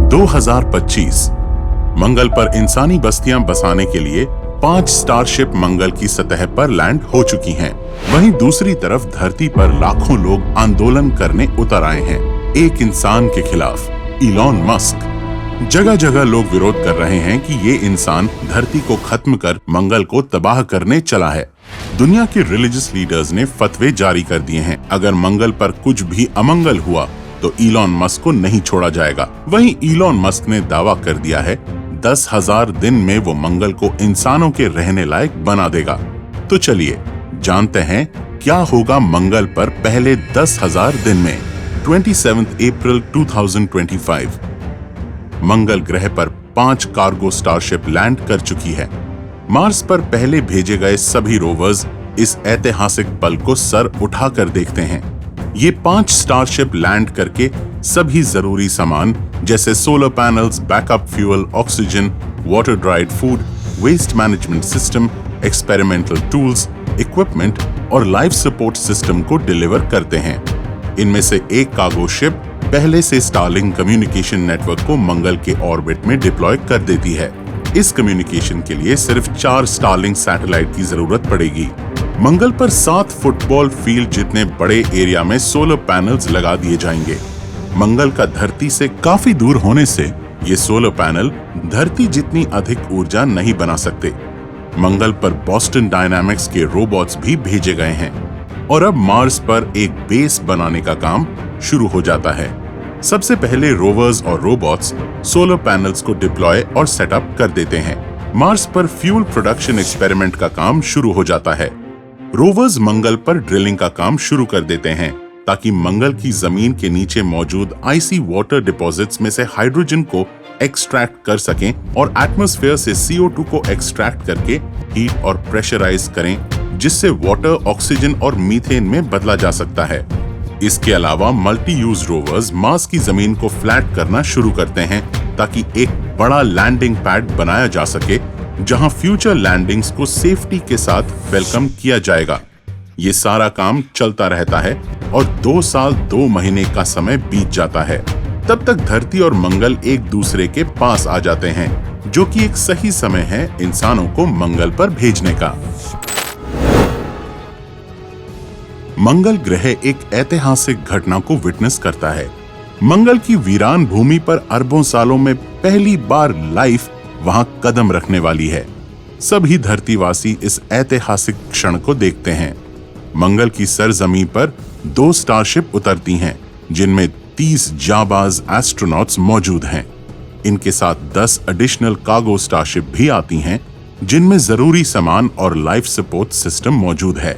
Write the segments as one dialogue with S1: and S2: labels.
S1: 2025 मंगल पर इंसानी बस्तियां बसाने के लिए 5 स्टारशिप मंगल की सतह पर लैंड हो चुकी हैं। वहीं दूसरी तरफ धरती पर लाखों लोग आंदोलन करने उतर आए हैं एक इंसान के खिलाफ, इलॉन मस्क। जगह जगह लोग विरोध कर रहे हैं कि ये इंसान धरती को खत्म कर मंगल को तबाह करने चला है। दुनिया के रिलीजियस लीडर्स ने फतवे जारी कर दिए हैं, अगर मंगल पर कुछ भी अमंगल हुआ तो इलॉन मस्क को नहीं छोड़ा जाएगा। वहीं इलॉन मस्क ने दावा कर दिया है 10,000 दिन में वो मंगल को इंसानों के रहने लायक बना देगा। तो चलिए जानते हैं क्या होगा मंगल पर पहले 10,000 दिन में। 27 अप्रैल 2025 मंगल ग्रह पर 5 कार्गो स्टारशिप लैंड कर चुकी है। मार्स पर पहले भेजे गए सभी रोवर्स इस ऐतिहासिक पल को सर उठाकर देखते हैं। ये 5 स्टारशिप लैंड करके सभी जरूरी सामान जैसे solar panels, backup fuel, oxygen, water dried food, waste management system, experimental tools, equipment और लाइफ सपोर्ट सिस्टम को डिलीवर करते हैं। इनमें से एक कार्गो शिप पहले से स्टारलिंक कम्युनिकेशन नेटवर्क को मंगल के ऑर्बिट में डिप्लॉय कर देती है। इस कम्युनिकेशन के लिए सिर्फ 4 स्टारलिंक सैटेलाइट की जरूरत पड़ेगी। मंगल पर 7 फुटबॉल फील्ड जितने बड़े एरिया में सोलर पैनल्स लगा दिए जाएंगे। मंगल का धरती से काफी दूर होने से ये सोलर पैनल धरती जितनी अधिक ऊर्जा नहीं बना सकते। मंगल पर बॉस्टन डायनामिक्स के रोबोट्स भी भेजे गए हैं और अब मार्स पर एक बेस बनाने का काम शुरू हो जाता है। सबसे पहले रोवर्स और रोबोट्स सोलर पैनल्स को डिप्लॉय और सेटअप कर देते हैं। मार्स पर फ्यूल प्रोडक्शन एक्सपेरिमेंट का काम शुरू हो जाता है। रोवर्स मंगल पर ड्रिलिंग का काम शुरू कर देते हैं ताकि मंगल की जमीन के नीचे मौजूद आइसी वाटर डिपॉजिट्स में से हाइड्रोजन को एक्सट्रैक्ट कर सकें और एटमॉस्फेयर से CO2 को एक्सट्रैक्ट करके हीट और प्रेशराइज करें, जिससे वाटर, ऑक्सीजन और मीथेन में बदला जा सकता है। इसके अलावा मल्टी यूज रोवर्स मार्स की जमीन को फ्लैट करना शुरू करते हैं ताकि एक बड़ा लैंडिंग पैड बनाया जा सके जहां फ्यूचर लैंडिंग्स को सेफ्टी के साथ वेलकम किया जाएगा। ये सारा काम चलता रहता है और 2 साल 2 महीने का समय बीत जाता है। तब तक धरती और मंगल एक दूसरे के पास आ जाते हैं, जो कि एक सही समय है इंसानों को मंगल पर भेजने का। मंगल ग्रह एक ऐतिहासिक घटना को विटनेस करता है। मंगल की वीरान भूमि पर अरबों सालों में पहली बार लाइफ वहां कदम रखने वाली है। सभी धरतीवासी इस ऐतिहासिक क्षण को देखते हैं। मंगल की सरजमीं पर 2 स्टारशिप उतरती हैं, जिनमें 30 जाबाज एस्ट्रोनॉट्स मौजूद हैं। इनके साथ 10 एडिशनल कार्गो स्टारशिप भी आती हैं, जिनमें जरूरी सामान और लाइफ सपोर्ट सिस्टम मौजूद है।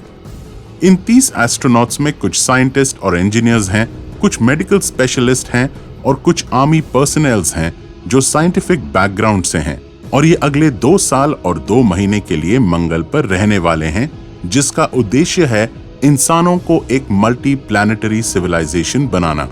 S1: इन 30 एस्ट्रोनॉट्स में कुछ साइंटिस्ट और इंजीनियर्स हैं, कुछ मेडिकल स्पेशलिस्ट हैं और कुछ आर्मी पर्सनल्स हैं जो साइंटिफिक बैकग्राउंड से हैं, और ये अगले 2 साल और 2 महीने के लिए मंगल पर रहने वाले हैं, जिसका उद्देश्य है इंसानों को एक मल्टी प्लैनेटरी सिविलाइजेशन बनाना।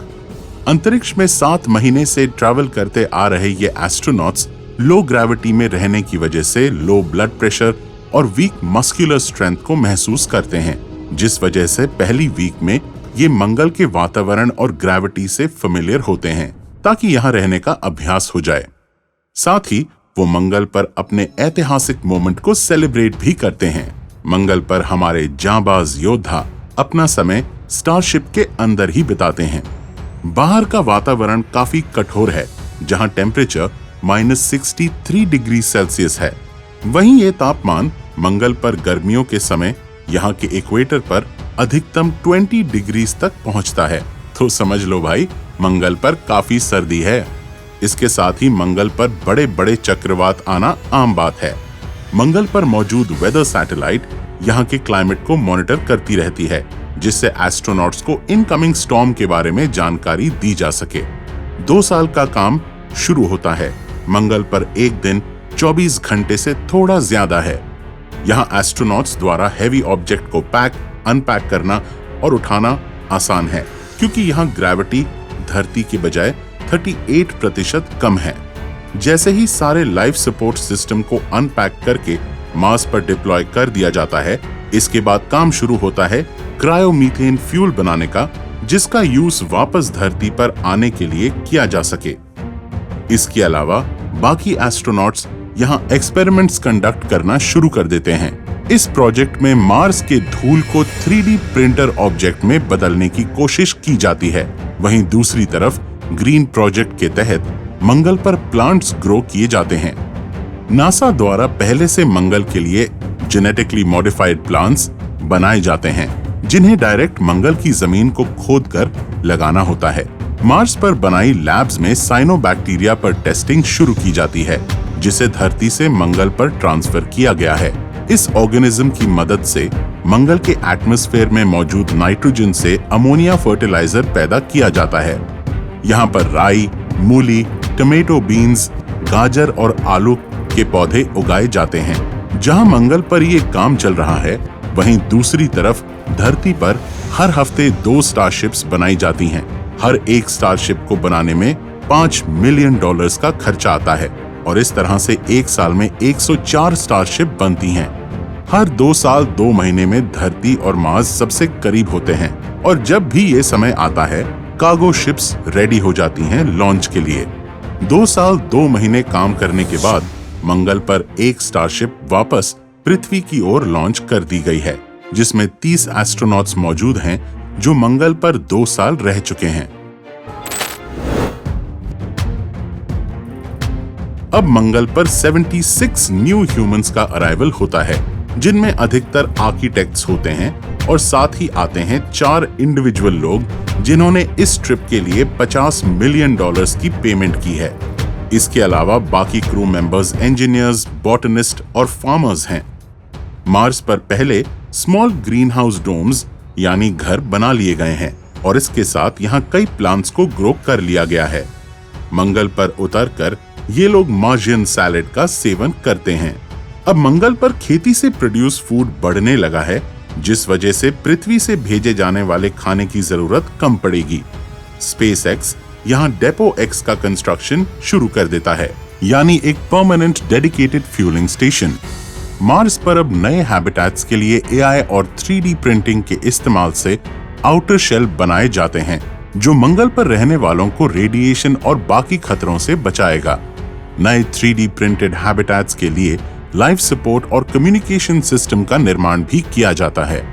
S1: अंतरिक्ष में 7 महीने से ट्रैवल करते आ रहे ये एस्ट्रोनॉट्स लो ग्रेविटी में रहने की वजह से लो ब्लड प्रेशर और वीक मस्कुलर स्ट्रेंथ को महसूस करते हैं, जिस वजह से पहली वीक में ये मंगल के वातावरण और ग्रेविटी से फेमिलियर होते हैं ताकि यहाँ रहने का अभ्यास हो जाए। साथ ही वो मंगल पर अपने ऐतिहासिक मोमेंट को सेलिब्रेट भी करते हैं। मंगल पर हमारे जांबाज योद्धा अपना समय स्टारशिप के अंदर ही बिताते हैं। बाहर का वातावरण काफी कठोर है, जहां टेम्परेचर -63 डिग्री सेल्सियस है। वहीं ये तापमान मंगल पर गर्मियों के समय यहाँ के इक्वेटर पर अधिकतम 20 डिग्री तक पहुँचता है। तो समझ लो भाई, मंगल पर काफी सर्दी है। इसके साथ ही मंगल पर बड़े बड़े चक्रवात आना आम बात है। मंगल पर मौजूद वेदर सैटेलाइट यहाँ के क्लाइमेट को मॉनिटर करती रहती है, जिससे एस्ट्रोनॉट्स को इनकमिंग स्टॉर्म के बारे में जानकारी दी जा सके। 2 साल का काम शुरू होता है। मंगल पर एक दिन 24 घंटे से थोड़ा ज्यादा है। यहाँ एस्ट्रोनॉट्स द्वारा हैवी ऑब्जेक्ट को पैक, अनपैक करना और उठाना आसान है, क्योंकि यहाँ ग्रेविटी धरती के बजाय 38% कम है। जैसे ही सारे लाइफ सपोर्ट सिस्टम को अनपैक करके मार्स पर डिप्लॉय कर दिया जाता है, इसके बाद काम शुरू होता है क्रायोमीथेन फ्यूल बनाने का, जिसका यूज वापस धरती पर आने के लिए किया जा सके। इसके अलावा बाकी एस्ट्रोनॉट्स यहाँ एक्सपेरिमेंट्स कंडक्ट करना शुरू कर देते हैं। इस प्रोजेक्ट में मार्स के धूल को 3D प्रिंटर ऑब्जेक्ट में बदलने की कोशिश की जाती है। वहीं दूसरी तरफ ग्रीन प्रोजेक्ट के तहत मंगल पर प्लांट्स ग्रो किए जाते हैं। नासा द्वारा पहले से मंगल के लिए जेनेटिकली मॉडिफाइड प्लांट्स बनाए जाते हैं, जिन्हें डायरेक्ट मंगल की जमीन को खोदकर लगाना होता है। मार्स पर बनाई लैब्स में साइनोबैक्टीरिया पर टेस्टिंग शुरू की जाती है, जिसे धरती से मंगल पर ट्रांसफर किया गया है। इस ऑर्गेनिज्म की मदद से मंगल के एटमॉस्फेयर में मौजूद नाइट्रोजन से अमोनिया फर्टिलाइजर पैदा किया जाता है। यहाँ पर राई, मूली, टमेटो बीन्स, गाजर और आलू के पौधे उगाए जाते हैं। जहाँ मंगल पर ये काम चल रहा है, वहीं दूसरी तरफ धरती पर हर हफ्ते 2 स्टारशिप्स बनाई जाती हैं। हर एक स्टारशिप को बनाने में $5 मिलियन का खर्चा आता है और इस तरह से एक साल में 104 स्टारशिप बनती हैं। हर 2 साल 2 महीने में धरती और मार्स सबसे करीब होते हैं और जब भी ये समय आता है, कार्गो शिप्स रेडी हो जाती हैं लॉन्च के लिए। 2 साल 2 महीने काम करने के बाद मंगल पर एक स्टारशिप वापस पृथ्वी की ओर लॉन्च कर दी गई है, जिसमें 30 एस्ट्रोनॉट्स मौजूद हैं जो मंगल पर 2 साल रह चुके हैं। अब मंगल पर 76 न्यू ह्यूमंस का अराइवल होता है, जिनमें अधिकतर आर्किटेक्ट्स होते हैं और साथ ही आते हैं 4 इंडिविजुअल लोग जिन्होंने इस ट्रिप के लिए $50 मिलियन की पेमेंट की है। इसके अलावा बाकी क्रू मेंबर्स इंजीनियर्स, बॉटनिस्ट और फार्मर्स हैं। मार्स पर पहले स्मॉल ग्रीन हाउस डोम्स यानी घर बना लिए गए हैं और इसके साथ यहाँ कई प्लांट्स को ग्रो कर लिया गया है। मंगल पर उतरकर ये लोग मार्शियन सैलेड का सेवन करते हैं। अब मंगल पर खेती से प्रोड्यूस फूड बढ़ने लगा है, जिस वजह से पृथ्वी से भेजे जाने वाले खाने की जरूरत कम पड़ेगी। स्पेसएक्स यहाँ डेपो एक्स का कंस्ट्रक्शन शुरू कर देता है, यानी एक permanent dedicated fuelling station. Mars पर अब नए हैबिटेट्स के लिए AI और 3D प्रिंटिंग के इस्तेमाल से आउटर शेल बनाए जाते हैं, जो मंगल पर रहने वालों को रेडिएशन और बाकी खतरों से बचाएगा। नए 3D प्रिंटेड हैबिटेट्स के लिए लाइफ सपोर्ट और कम्युनिकेशन सिस्टम का निर्माण भी किया जाता है।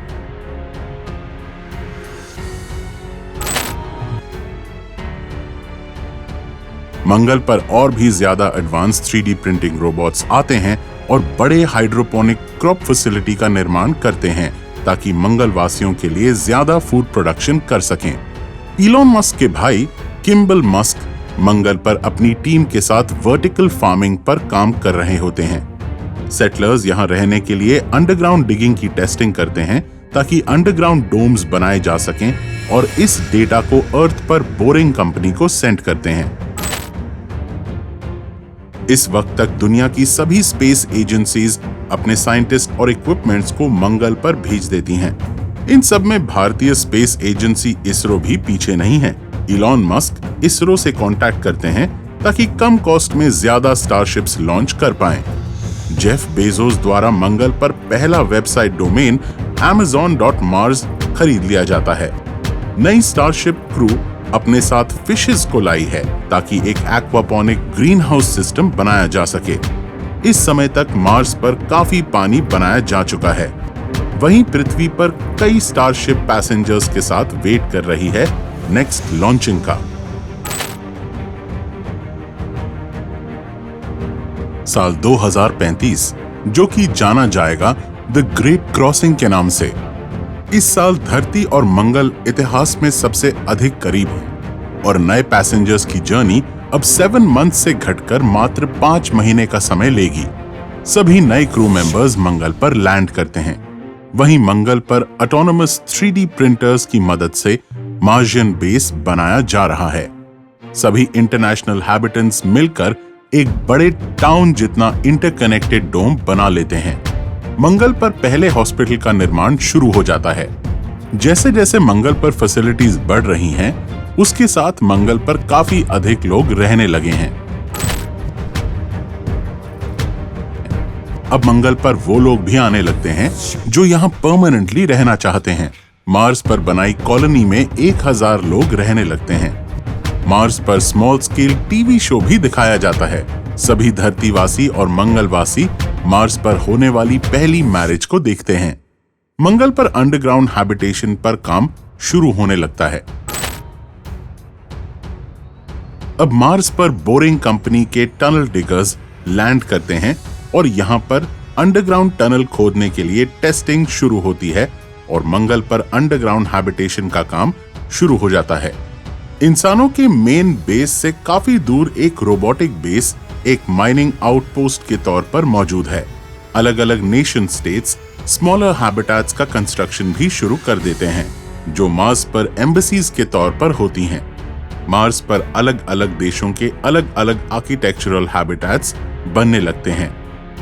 S1: मंगल पर और भी ज्यादा एडवांस 3D प्रिंटिंग रोबोट्स आते हैं और बड़े हाइड्रोपोनिक क्रॉप फैसिलिटी का निर्माण करते हैं, ताकि मंगल वासियों के लिए ज्यादा फूड प्रोडक्शन कर सकें। इलॉन मस्क के भाई किम्बल मस्क मंगल पर अपनी टीम के साथ वर्टिकल फार्मिंग पर काम कर रहे होते हैं। सेटलर्स यहां रहने के लिए अंडरग्राउंड डिगिंग की टेस्टिंग करते हैं, ताकि अंडरग्राउंड डोम्स बनाए जा सकें और इस डेटा को अर्थ पर बोरिंग कंपनी को सेंड करते हैं। इस वक्त तक दुनिया की सभी स्पेस एजेंसीज अपने साइंटिस्ट और इक्विपमेंट्स को मंगल पर भेज देती हैं। इन सब में भारतीय स्पेस एजेंसी इसरो भी पीछे नहीं है। इलॉन मस्क इसरो से कांटेक्ट करते हैं ताकि कम कॉस्ट में ज्यादा स्टारशिप्स लॉन्च कर पाएं। जेफ बेजोस द्वारा मंगल पर पहला वेबसाइट डोमेन amazon.mars खरीद लिया जाता है। नई स्टारशिप क्रू अपने साथ फिशेस को लाई है, ताकि एक एक्वापोनिक ग्रीन हाउस सिस्टम बनाया जा सके। इस समय तक मार्स पर काफी पानी बनाया जा चुका है। वहीं पृथ्वी पर कई स्टारशिप पैसेंजर्स के साथ वेट कर रही है नेक्स्ट लॉन्चिंग का। साल 2035, जो कि जाना जाएगा द ग्रेट क्रॉसिंग के नाम से। इस साल धरती और मंगल इतिहास में सबसे अधिक करीब है और नए पैसेंजर्स की जर्नी अब 7 मंथ से घटकर मात्र 5 महीने का समय लेगी। सभी नए क्रू मेंबर्स मंगल पर लैंड करते हैं। वहीं मंगल पर ऑटोनोमस 3D प्रिंटर्स की मदद से मार्शियन बेस बनाया जा रहा है। सभी इंटरनेशनल हैबिटेंट्स मिलकर एक बड़े टाउन जितना इंटरकनेक्टेड डोम बना लेते हैं। मंगल पर पहले हॉस्पिटल का निर्माण शुरू हो जाता है। जैसे जैसे मंगल पर फैसिलिटीज बढ़ रही हैं, उसके साथ मंगल पर काफी अधिक लोग रहने लगे हैं। अब मंगल पर वो लोग भी आने लगते हैं जो यहाँ परमानेंटली रहना चाहते हैं। मार्स पर बनाई कॉलोनी में 1000 लोग रहने लगते हैं। मार्स पर स्मॉल स्केल टीवी शो भी दिखाया जाता है। सभी धरतीवासी और मंगलवासी मार्स पर होने वाली पहली मैरिज को देखते हैं। मंगल पर अंडरग्राउंड हैबिटेशन पर काम शुरू होने लगता है। अब मार्स पर बोरिंग कंपनी के टनल डिगर्स लैंड करते हैं और यहाँ पर अंडरग्राउंड टनल खोदने के लिए टेस्टिंग शुरू होती है और मंगल पर अंडरग्राउंड हैबिटेशन का काम शुरू हो जाता है। इंसानों के मेन बेस से काफी दूर एक रोबोटिक बेस एक माइनिंग आउटपोस्ट के तौर पर मौजूद है। अलग अलग नेशन स्टेट्स स्मॉलर हैबिटेट्स का कंस्ट्रक्शन भी शुरू कर देते हैं, जो मार्स पर एम्बेसीज के तौर पर होती हैं। मार्स पर अलग अलग देशों के अलग अलग आर्किटेक्चरल हैबिटेट्स बनने लगते हैं।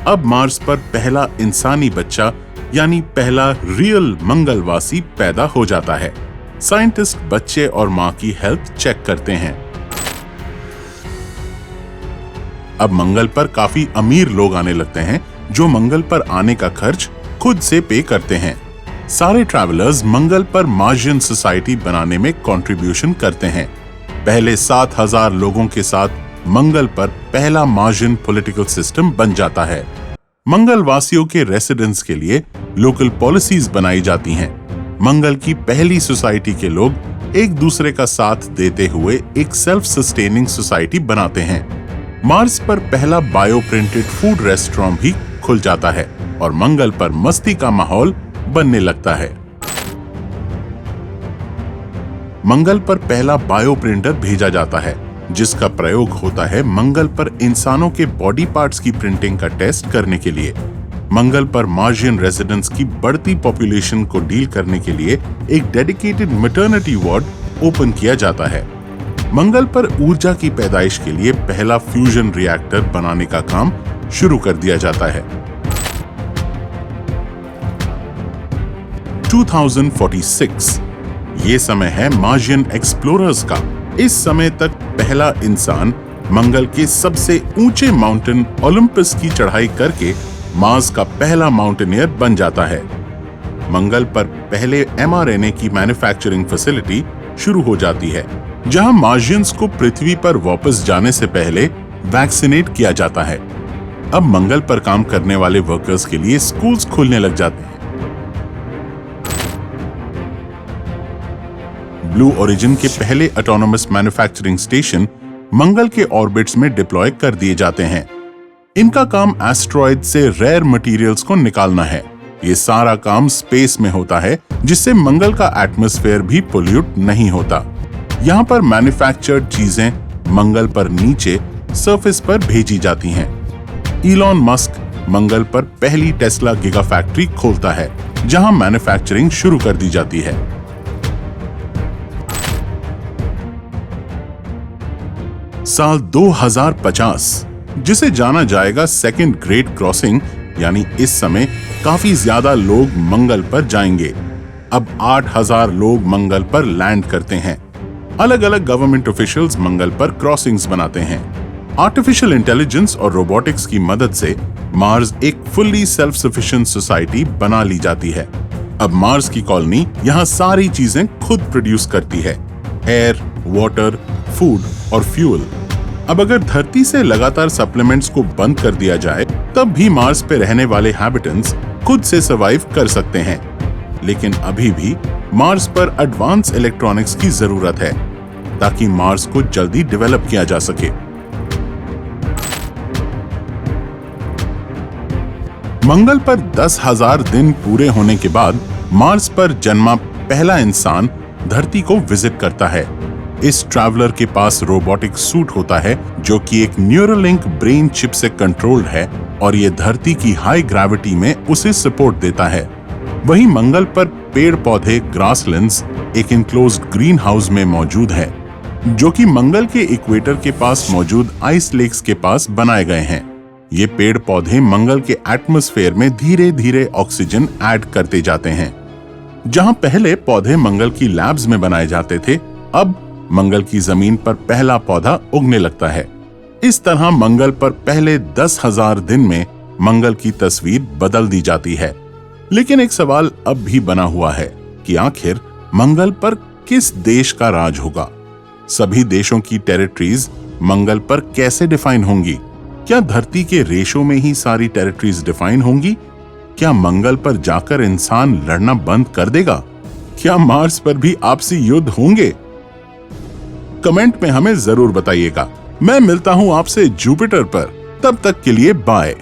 S1: अब मार्स पर पहला इंसानी बच्चा यानी पहला रियल मंगलवासी पैदा हो जाता है। साइंटिस्ट बच्चे और मां की हेल्थ चेक करते हैं। अब मंगल पर काफी अमीर लोग आने लगते हैं, जो मंगल पर आने का खर्च खुद से पे करते हैं। सारे ट्रैवलर्स मंगल पर मार्शियन सोसाइटी बनाने में कंट्रीब्यूशन करते हैं। पहले 7,000 लोगों के साथ मंगल पर पहला मार्शियन पॉलिटिकल सिस्टम बन जाता है। मंगलवासियों के रेसिडेंट्स के लिए लोकल पॉलिसीज बनाई जाती हैं। मंगल की पहली सोसाइटी के लोग एक दूसरे का साथ देते हुए एक सेल्फ सस्टेनिंग सोसाइटी बनाते हैं। मार्स पर पहला बायो प्रिंटेड फूड रेस्टोरेंट भी खुल जाता है और मंगल पर मस्ती का माहौल बनने लगता है। मंगल पर पहला बायो प्रिंटर भेजा जाता है, जिसका प्रयोग होता है मंगल पर इंसानों के बॉडी पार्ट्स की प्रिंटिंग का टेस्ट करने के लिए। मंगल पर मार्शियन रेजिडेंट्स की बढ़ती पॉपुलेशन को डील करने के लिए एक डेडिकेटेड मैटरनिटी वार्ड ओपन किया जाता है। मंगल पर ऊर्जा की पैदाइश के लिए पहला फ्यूजन रिएक्टर बनाने का काम शुरू कर दिया जाता है। 2046 ये समय है मार्शियन एक्सप्लोरर्स का। इस समय तक पहला इंसान मंगल के सबसे ऊंचे माउंटेन ओलंपस की चढ़ाई करके मार्स का पहला माउंटेनियर बन जाता है। मंगल पर पहले mRNA की मैन्युफैक्चरिंग फैसिलिटी शुरू हो जाती है, जहां मार्शियंस को पृथ्वी पर वापस जाने से पहले वैक्सीनेट किया जाता है। अब मंगल पर काम करने वाले वर्कर्स के लिए स्कूल्स खुलने लग जाते हैं। ब्लू ओरिजिन के पहले ऑटोनोमस मैन्युफैक्चरिंग स्टेशन मंगल के ऑर्बिट्स में डिप्लॉय कर दिए जाते हैं। इनका काम एस्ट्रॉयड से रेयर मटेरियल्स को निकालना है। ये सारा काम स्पेस में होता है, जिससे मंगल का एटमॉस्फेयर भी पोल्यूट नहीं होता। यहाँ पर मैन्युफैक्चर्ड चीजें मंगल पर नीचे सरफेस पर भेजी जाती हैं। इलॉन मस्क मंगल पर पहली टेस्ला गीगा फैक्ट्री खोलता है, जहां मैन्युफैक्चरिंग शुरू कर दी जाती है। साल 2050, जिसे जाना जाएगा सेकंड ग्रेट क्रॉसिंग, यानी इस समय काफी ज्यादा लोग मंगल पर जाएंगे। अब 8,000 लोग मंगल पर लैंड करते हैं। अलग अलग गवर्नमेंट ऑफिशियल्स मंगल पर क्रॉसिंग्स बनाते हैं। आर्टिफिशियल इंटेलिजेंस और रोबोटिक्स की मदद से मार्स एक फुल्ली सेल्फ सफिशिएंट सोसाइटी बना ली जाती है। अब मार्स की कॉलोनी यहाँ सारी चीजें खुद प्रोड्यूस करती है, एयर, वाटर, फूड और फ्यूल। अब अगर धरती से लगातार सप्लीमेंट्स को बंद कर दिया जाए, तब भी मार्स पे रहने वाले हैबिटेंट्स खुद से सर्वाइव कर सकते हैं। लेकिन अभी भी मार्स पर एडवांस इलेक्ट्रॉनिक्स की जरूरत है, ताकि मार्स को जल्दी डेवलप किया जा सके। मंगल पर 10,000 दिन पूरे होने के बाद मार्स पर जन्मा पहला इंसान धरती को विजिट करता है। इस ट्रैवलर के पास रोबोटिक सूट होता है, जो कि एक न्यूरोलिंक ब्रेन चिप से कंट्रोल्ड है और ये धरती की हाई ग्रेविटी में उसे सपोर्ट देता है। वहीं मंगल पर पेड़ पौधे ग्रासलैंड्स एक इनक्लोज्ड ग्रीन हाउस में मौजूद है, जो कि मंगल के इक्वेटर के पास मौजूद आइस लेक्स के पास बनाए गए हैं। ये पेड़ पौधे मंगल के एटमॉस्फेयर में धीरे धीरे ऑक्सीजन ऐड करते जाते हैं। जहां पहले पौधे मंगल की लैब्स में बनाए जाते थे, अब मंगल की जमीन पर पहला पौधा उगने लगता है। इस तरह मंगल पर पहले 10,000 दिन में मंगल की तस्वीर बदल दी जाती है। लेकिन एक सवाल अब भी बना हुआ है कि आखिर मंगल पर किस देश का राज होगा? सभी देशों की टेरिटरीज मंगल पर कैसे डिफाइन होंगी? क्या धरती के रेशों में ही सारी टेरिटरीज डिफाइन होंगी? क्या मंगल पर जाकर इंसान लड़ना बंद कर देगा? क्या मार्स पर भी आपसी युद्ध होंगे? कमेंट में हमें जरूर बताइएगा। मैं मिलता हूं आपसे जुपिटर पर। तब तक के लिए बाय।